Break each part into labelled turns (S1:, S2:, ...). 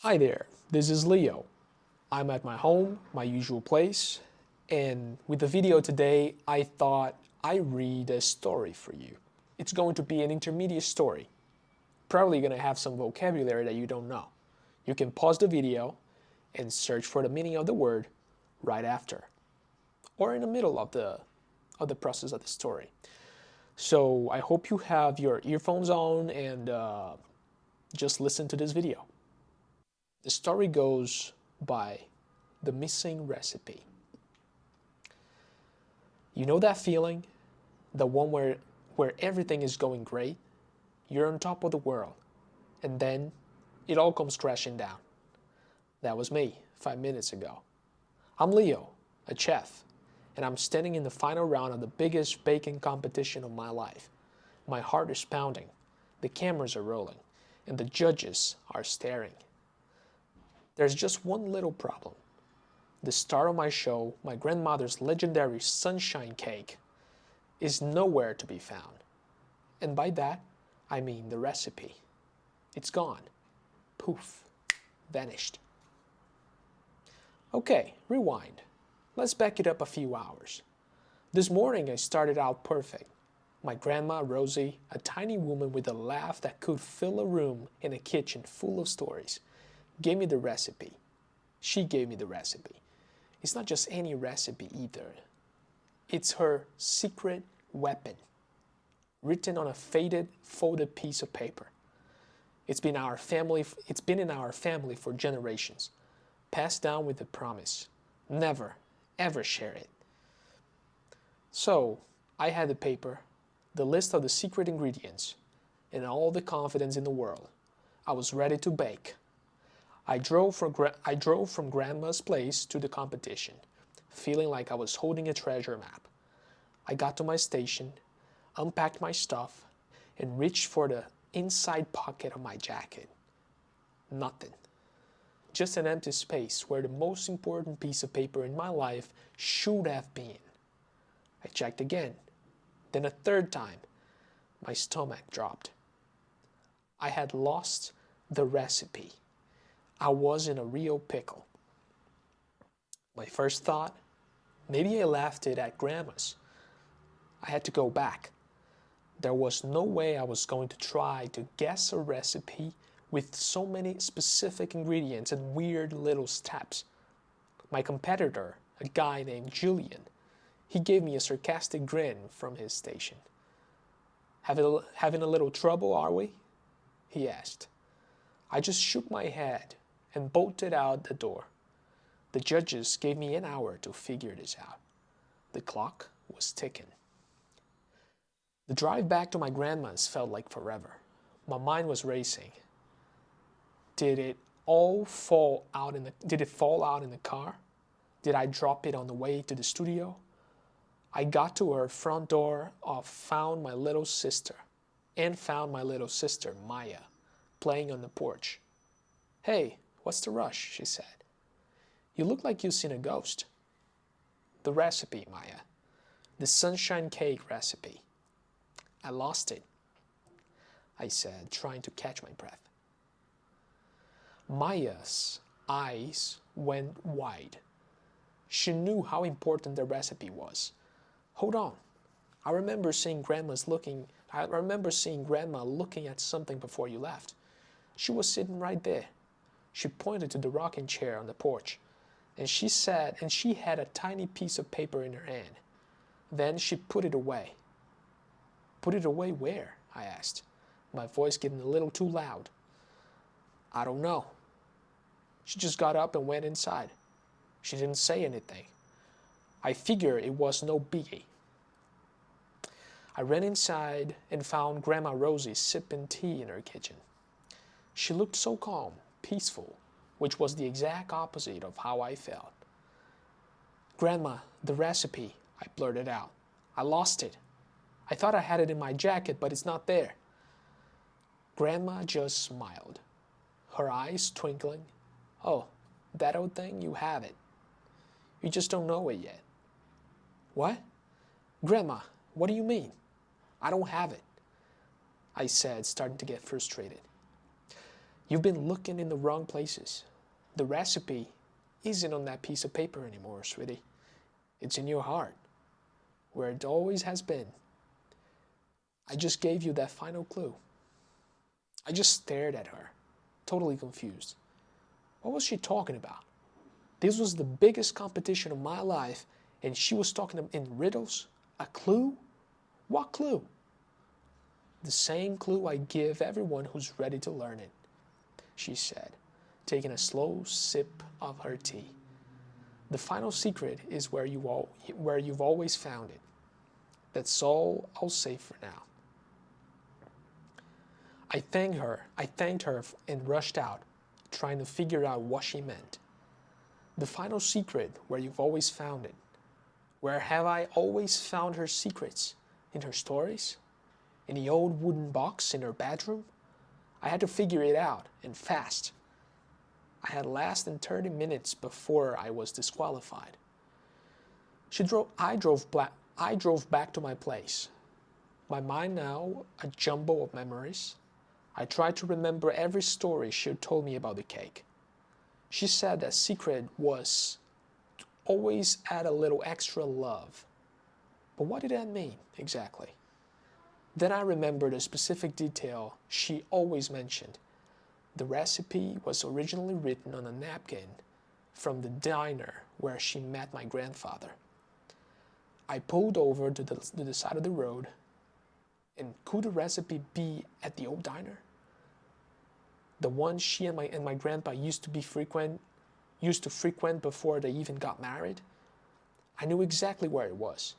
S1: Hi there, this is Leo. I'm at my home, my usual place, and with the video today, I thought I'd read a story for you. It's going to be an intermediate story, probably going to have some vocabulary that you don't know. You can pause the video and search for the meaning of the word right after, or in the middle of the process of the story. So I hope you have your earphones on and just listen to this video. The story goes by The Missing Recipe. You know that feeling? The one where everything is going great? You're on top of the world, and then it all comes crashing down. That was me 5 minutes ago. I'm Leo, a chef, and I'm standing in the final round of the biggest baking competition of my life. My heart is pounding, the cameras are rolling, and the judges are staring. There's just one little problem. The star of my show, my grandmother's legendary sunshine cake, is nowhere to be found. And by that, I mean the recipe. It's gone. Poof. Vanished. Okay, rewind. Let's back it up a few hours. This morning I started out perfect. My grandma, Rosie, a tiny woman with a laugh that could fill a room in a kitchen full of stories, gave me the recipe. She gave me the recipe. It's not just any recipe either. It's her secret weapon, written on a faded, folded piece of paper. It's been in our family for generations, passed down with the promise, never, ever share it. So, I had the paper, the list of the secret ingredients, and all the confidence in the world. I was ready to bake. I drove from Grandma's place to the competition, feeling like I was holding a treasure map. I got to my station, unpacked my stuff, and reached for the inside pocket of my jacket. Nothing. Just an empty space where the most important piece of paper in my life should have been. I checked again, then a third time. My stomach dropped. I had lost the recipe. I was in a real pickle. My first thought, maybe I left it at Grandma's. I had to go back. There was no way I was going to try to guess a recipe with so many specific ingredients and weird little steps. My competitor, a guy named Julian, he gave me a sarcastic grin from his station. Having a little trouble, are we? He asked. I just shook my head and bolted out the door. The judges gave me an hour to figure this out. The clock was ticking. The drive back to my grandma's felt like forever. My mind was racing. Did it fall out in the car? Did I drop it on the way to the studio? I got to her front door and found my little sister, Maya, playing on the porch. Hey, what's the rush? She said. You look like you've seen a ghost. The recipe, Maya. The sunshine cake recipe. I lost it, I said, trying to catch my breath. Maya's eyes went wide. She knew how important the recipe was. Hold on. I remember seeing Grandma looking at something before you left. She was sitting right there. She pointed to the rocking chair on the porch, and she had a tiny piece of paper in her hand. Then she put it away. Put it away where? I asked, my voice getting a little too loud. I don't know. She just got up and went inside. She didn't say anything. I figured it was no biggie. I ran inside and found Grandma Rosie sipping tea in her kitchen. She looked so calm, peaceful, which was the exact opposite of how I felt. Grandma, the recipe, I blurted out. I lost it. I thought I had it in my jacket, but it's not there. Grandma just smiled, her eyes twinkling. Oh, that old thing, you have it. You just don't know it yet. What? Grandma, what do you mean? I don't have it, I said, starting to get frustrated. You've been looking in the wrong places. The recipe isn't on that piece of paper anymore, sweetie. It's in your heart, where it always has been. I just gave you that final clue. I just stared at her, totally confused. What was she talking about? This was the biggest competition of my life, and she was talking in riddles? A clue? What clue? The same clue I give everyone who's ready to learn it, she said, taking a slow sip of her tea. The final secret is where you've always found it. That's all I'll say for now. I thanked her and rushed out, trying to figure out what she meant. The final secret where you've always found it. Where have I always found her secrets? In her stories? In the old wooden box in her bedroom? I had to figure it out, and fast. I had less than 30 minutes before I was disqualified. I drove back to my place. My mind now a jumble of memories. I tried to remember every story she had told me about the cake. She said that secret was to always add a little extra love. But what did that mean, exactly? Then I remembered a specific detail she always mentioned. The recipe was originally written on a napkin from the diner where she met my grandfather. I pulled over to the side of the road, and could the recipe be at the old diner? The one she and my grandpa used to frequent before they even got married? I knew exactly where it was.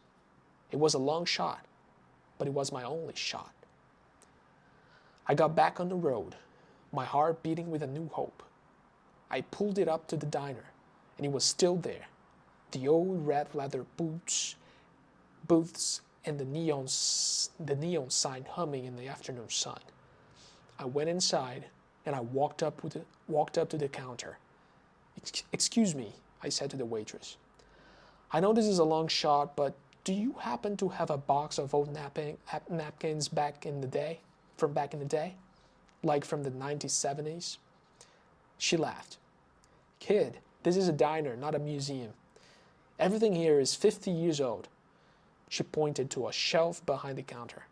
S1: It was a long shot, but it was my only shot. I got back on the road, my heart beating with a new hope. I pulled it up to the diner, and it was still there. The old red leather booths, and the neon sign humming in the afternoon sun. I went inside, and I walked up to the counter. Excuse me, I said to the waitress. I know this is a long shot, but do you happen to have a box of old napkins from back in the day? Like from the 1970s? She laughed. Kid, this is a diner, not a museum. Everything here is 50 years old. She pointed to a shelf behind the counter.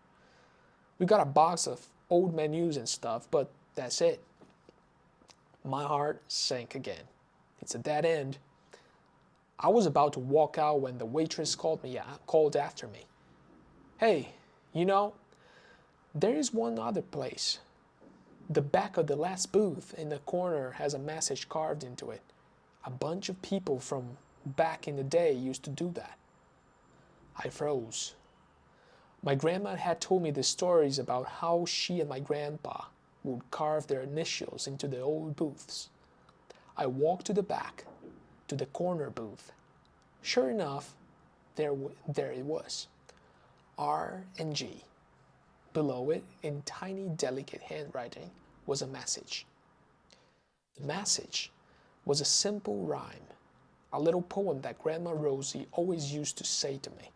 S1: We got a box of old menus and stuff, but that's it. My heart sank again. It's a dead end. I was about to walk out when the waitress called after me. Hey, you know, there is one other place. The back of the last booth in the corner has a message carved into it. A bunch of people from back in the day used to do that. I froze. My grandma had told me the stories about how she and my grandpa would carve their initials into the old booths. I walked to the back, to the corner booth. Sure enough, there it was, R and G. Below it, in tiny, delicate handwriting, was a message. The message was a simple rhyme, a little poem that Grandma Rosie always used to say to me.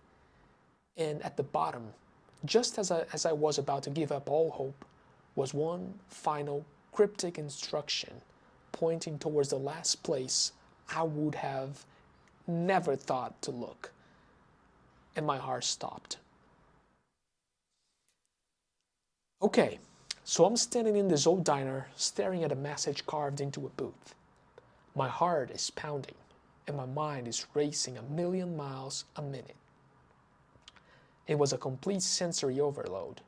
S1: And at the bottom, just as I was about to give up all hope, was one final cryptic instruction pointing towards the last place I would have never thought to look. And my heart stopped. Okay, so I'm standing in this old diner staring at a message carved into a booth. My heart is pounding and my mind is racing a million miles a minute. It was a complete sensory overload.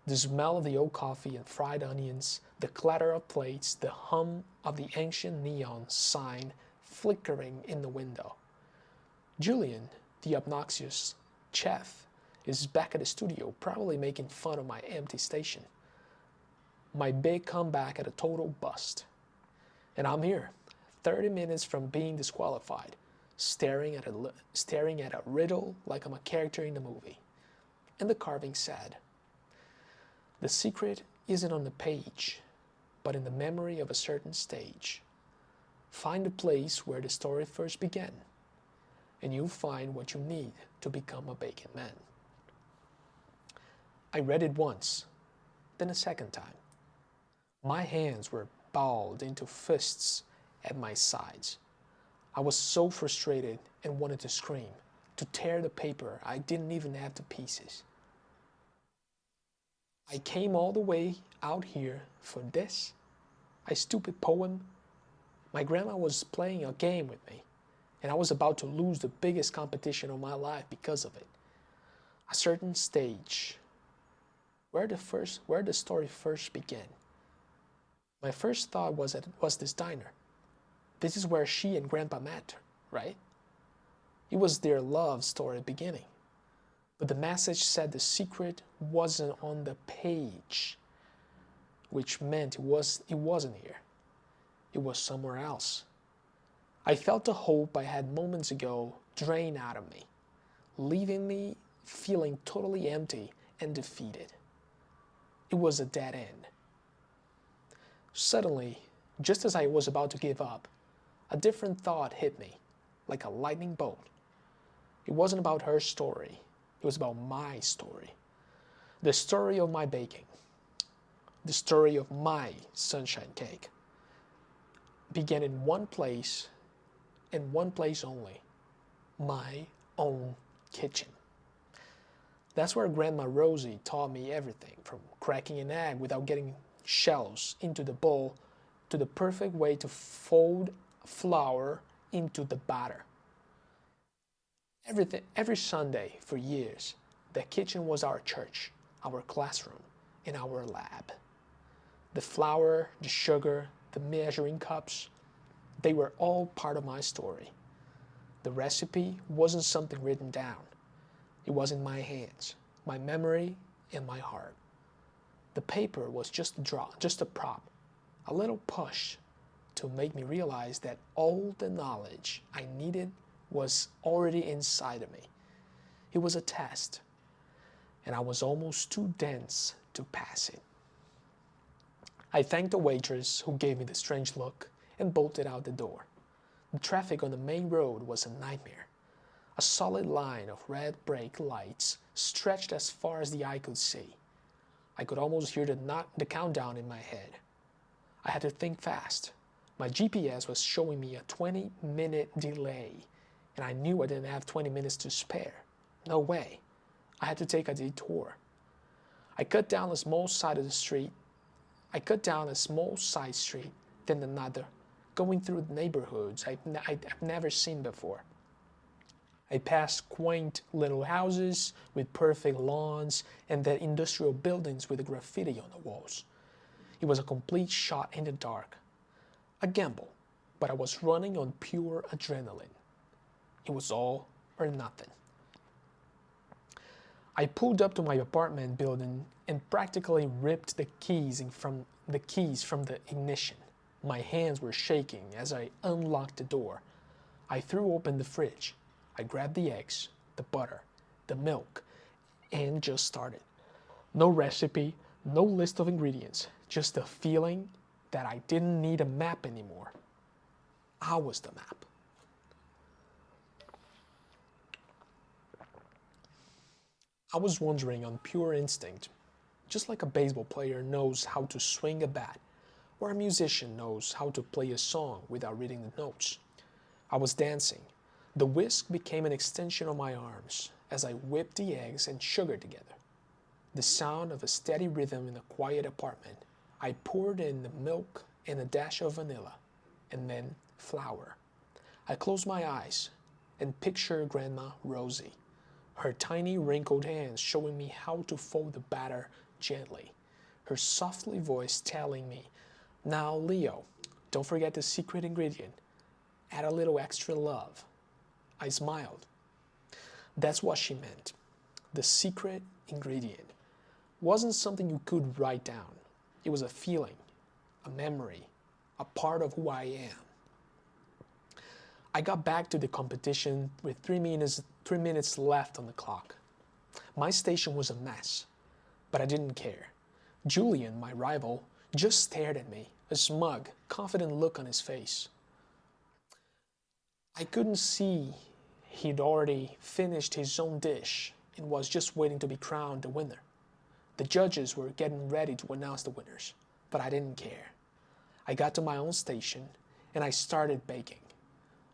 S1: The smell of the old coffee and fried onions, the clatter of plates, the hum of the ancient neon sign flickering in the window. Julian, the obnoxious chef, is back at the studio, probably making fun of my empty station. My big comeback at a total bust. And I'm here, 30 minutes from being disqualified, staring at a riddle like I'm a character in a movie. And the carving said, "The secret isn't on the page, but in the memory of a certain stage. Find the place where the story first began, and you'll find what you need to become a bacon man." I read it once, then a second time. My hands were balled into fists at my sides. I was so frustrated and wanted to scream, to tear the paper I didn't even have to pieces. I came all the way out here for this? A stupid poem? My grandma was playing a game with me, and I was about to lose the biggest competition of my life because of it. A certain stage, where the story first began. My first thought was that it was this diner. This is where she and Grandpa met, right? It was their love story beginning. But the message said the secret wasn't on the page, which meant it wasn't here. It was somewhere else. I felt the hope I had moments ago drain out of me, leaving me feeling totally empty and defeated. It was a dead end. Suddenly, just as I was about to give up, a different thought hit me, like a lightning bolt. It wasn't about her story, it was about my story. The story of my baking, the story of my sunshine cake, began in one place and one place only, my own kitchen. That's where Grandma Rosie taught me everything, from cracking an egg without getting shells into the bowl to the perfect way to fold flour into the batter. Every Sunday for years, the kitchen was our church, our classroom, and our lab. The flour, the sugar, the measuring cups, they were all part of my story. The recipe wasn't something written down. It was in my hands, my memory, and my heart. The paper was just a prop, a little push to make me realize that all the knowledge I needed was already inside of me. It was a test, and I was almost too dense to pass it. I thanked the waitress who gave me the strange look and bolted out the door. The traffic on the main road was a nightmare. A solid line of red brake lights stretched as far as the eye could see. I could almost hear the countdown in my head. I had to think fast. My GPS was showing me a 20-minute delay, and I knew I didn't have 20 minutes to spare. No way. I had to take a detour. I cut down a small side street, then another, going through neighborhoods I've never seen before. I passed quaint little houses with perfect lawns and then industrial buildings with graffiti on the walls. It was a complete shot in the dark. A gamble, but I was running on pure adrenaline. It was all or nothing. I pulled up to my apartment building and practically ripped the keys from the ignition. My hands were shaking as I unlocked the door. I threw open the fridge. I grabbed the eggs, the butter, the milk, and just started. No recipe, no list of ingredients, just the feeling that I didn't need a map anymore. I was the map. I was wandering on pure instinct, just like a baseball player knows how to swing a bat, or a musician knows how to play a song without reading the notes. I was dancing. The whisk became an extension of my arms as I whipped the eggs and sugar together. The sound of a steady rhythm in a quiet apartment. I poured in the milk and a dash of vanilla, and then flour. I closed my eyes and pictured Grandma Rosie, her tiny wrinkled hands showing me how to fold the batter gently, her softly voice telling me, "Now, Leo, don't forget the secret ingredient. Add a little extra love." I smiled. That's what she meant. The secret ingredient wasn't something you could write down. It was a feeling, a memory, a part of who I am. I got back to the competition with 3 minutes left on the clock. My station was a mess, but I didn't care. Julian, my rival, just stared at me, a smug, confident look on his face. I couldn't see he'd already finished his own dish and was just waiting to be crowned the winner. The judges were getting ready to announce the winners, but I didn't care. I got to my own station and I started baking.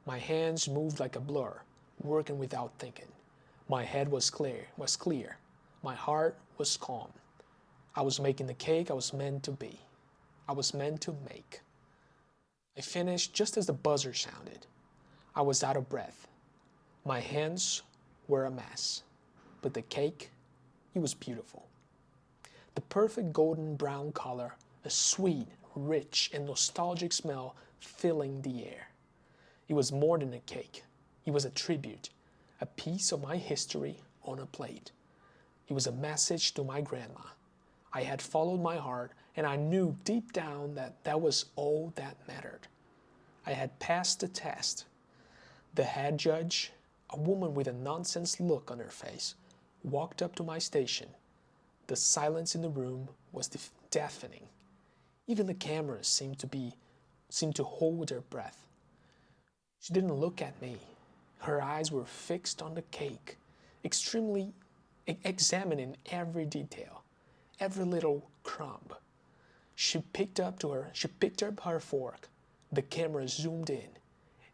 S1: My hands moved like a blur, working without thinking. My head was clear. My heart was calm. I was making the cake I was meant to be. I was meant to make. I finished just as the buzzer sounded. I was out of breath. My hands were a mess. But the cake, it was beautiful. The perfect golden brown color, a sweet, rich, and nostalgic smell filling the air. It was more than a cake. It was a tribute, a piece of my history on a plate. It was a message to my grandma. I had followed my heart, and I knew deep down that that was all that mattered. I had passed the test. The head judge, a woman with a nonsense look on her face, walked up to my station. The silence in the room was deafening. Even the cameras seemed to hold their breath. She didn't look at me. Her eyes were fixed on the cake, extremely examining every detail, every little crumb. She picked up her fork. The camera zoomed in,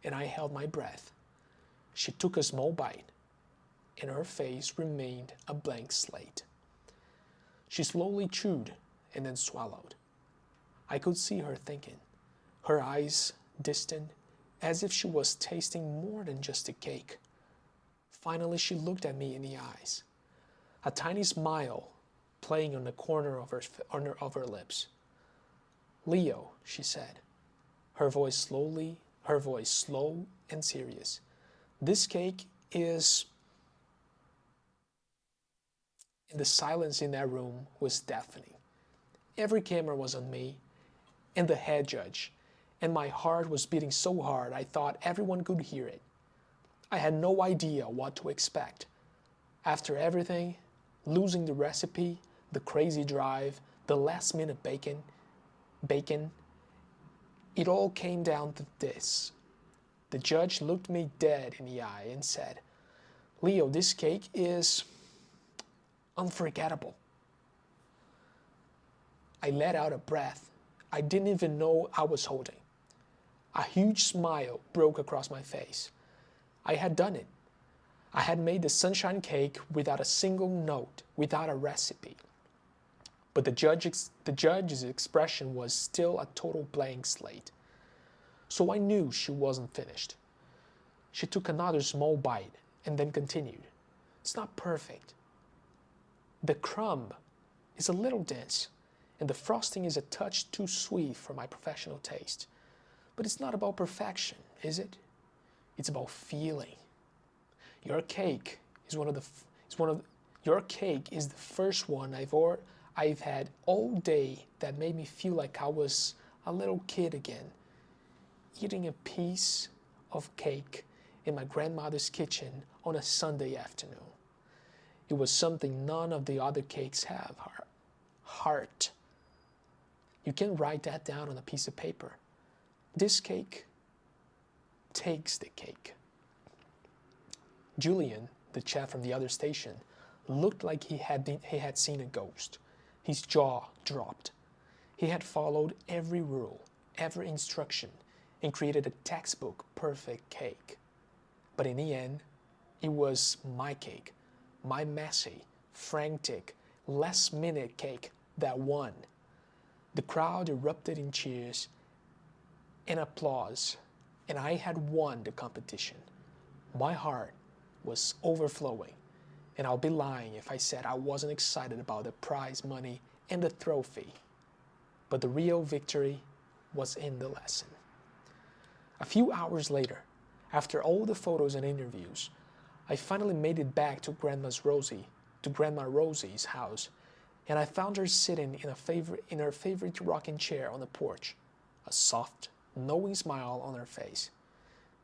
S1: and I held my breath. She took a small bite, and her face remained a blank slate. She slowly chewed and then swallowed. I could see her thinking, her eyes distant, as if she was tasting more than just a cake. Finally, she looked at me in the eyes, a tiny smile playing on the corner of her lips. "Leo," she said, her voice slow and serious. "This cake is..." And the silence in that room was deafening. Every camera was on me and the head judge, and my heart was beating so hard I thought everyone could hear it. I had no idea what to expect. After everything, losing the recipe, the crazy drive, the last-minute bacon, it all came down to this. The judge looked me dead in the eye and said, "Leo, this cake is unforgettable." I let out a breath I didn't even know I was holding. A huge smile broke across my face. I had done it. I had made the sunshine cake without a single note, without a recipe. But the judge's expression was still a total blank slate. So I knew she wasn't finished. She took another small bite and then continued. "It's not perfect. The crumb is a little dense, and the frosting is a touch too sweet for my professional taste. But it's not about perfection, is it? It's about feeling. Your cake is your cake is the first one I've had all day that made me feel like I was a little kid again, eating a piece of cake in my grandmother's kitchen on a Sunday afternoon. It was something none of the other cakes have. Heart. You can write that down on a piece of paper. This cake takes the cake." Julian, the chef from the other station, looked like he had seen a ghost. His jaw dropped. He had followed every rule, every instruction, and created a textbook perfect cake. But in the end, it was my cake, my messy, frantic, last-minute cake that won. The crowd erupted in cheers and applause, and I had won the competition. My heart was overflowing, and I'll be lying if I said I wasn't excited about the prize money and the trophy. But the real victory was in the lesson. A few hours later, after all the photos and interviews, I finally made it back to Grandma Rosie's house, and I found her sitting in her favorite rocking chair on the porch, a soft, knowing smile on her face.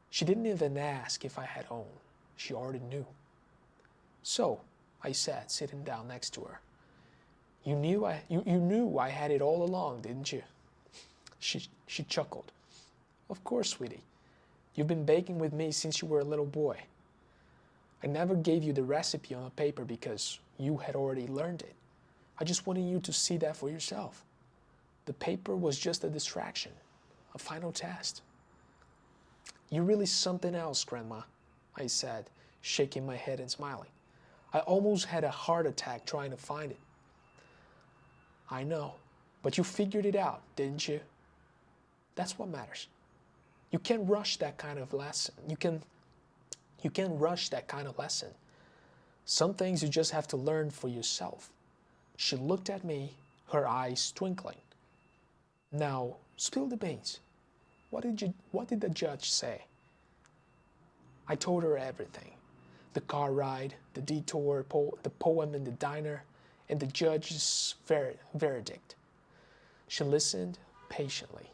S1: She didn't even ask if I had home. She already knew. "So," I said, sitting down next to her, you knew I had it all along, didn't you?" She chuckled. "Of course, sweetie. You've been baking with me since you were a little boy. I never gave you the recipe on a paper because you had already learned it. I just wanted you to see that for yourself. The paper was just a distraction, a final test. You're really something else, Grandma, I said, shaking my head and smiling. I almost had a heart attack trying to find it. I know, but you figured it out, didn't you? That's what matters. You can't rush that kind of lesson. You can't rush that kind of lesson. Some things you just have to learn for yourself. She looked at me, her eyes twinkling. Now, spill the beans. What did the judge say? I told her everything. The car ride, the detour, the poem in the diner, and the judge's verdict. She listened patiently,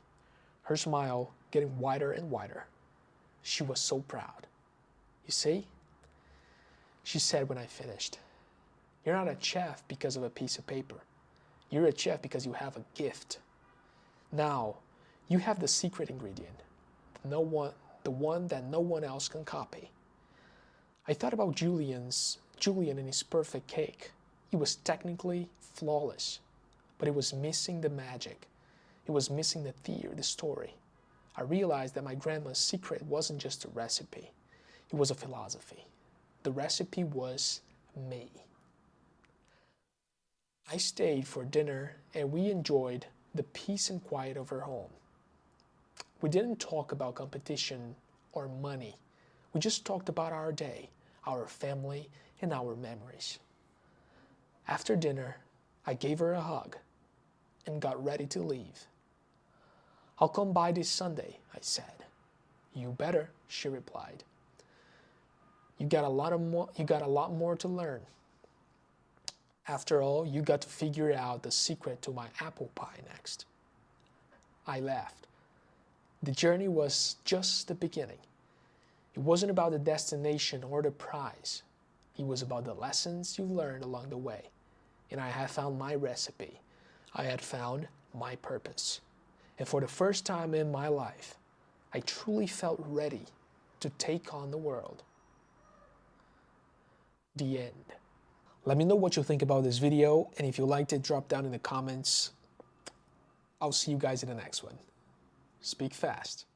S1: her smile getting wider and wider. She was so proud. You see? She said when I finished. You're not a chef because of a piece of paper. You're a chef because you have a gift. Now, you have the secret ingredient, the one that no one else can copy. I thought about Julian and his perfect cake. It was technically flawless, but it was missing the magic. It was missing the theory, the story. I realized that my grandma's secret wasn't just a recipe. It was a philosophy. The recipe was me. I stayed for dinner and we enjoyed the peace and quiet of her home. We didn't talk about competition or money. We just talked about our day, our family, and our memories. After dinner, I gave her a hug and got ready to leave. I'll come by this Sunday, I said. You better, she replied. You got a lot more to learn. After all, you got to figure out the secret to my apple pie next. I laughed. The journey was just the beginning. It wasn't about the destination or the prize. It was about the lessons you learned along the way. And I had found my recipe. I had found my purpose. And for the first time in my life, I truly felt ready to take on the world. The end. Let me know what you think about this video, and if you liked it, drop down in the comments. I'll see you guys in the next one. Speak fast.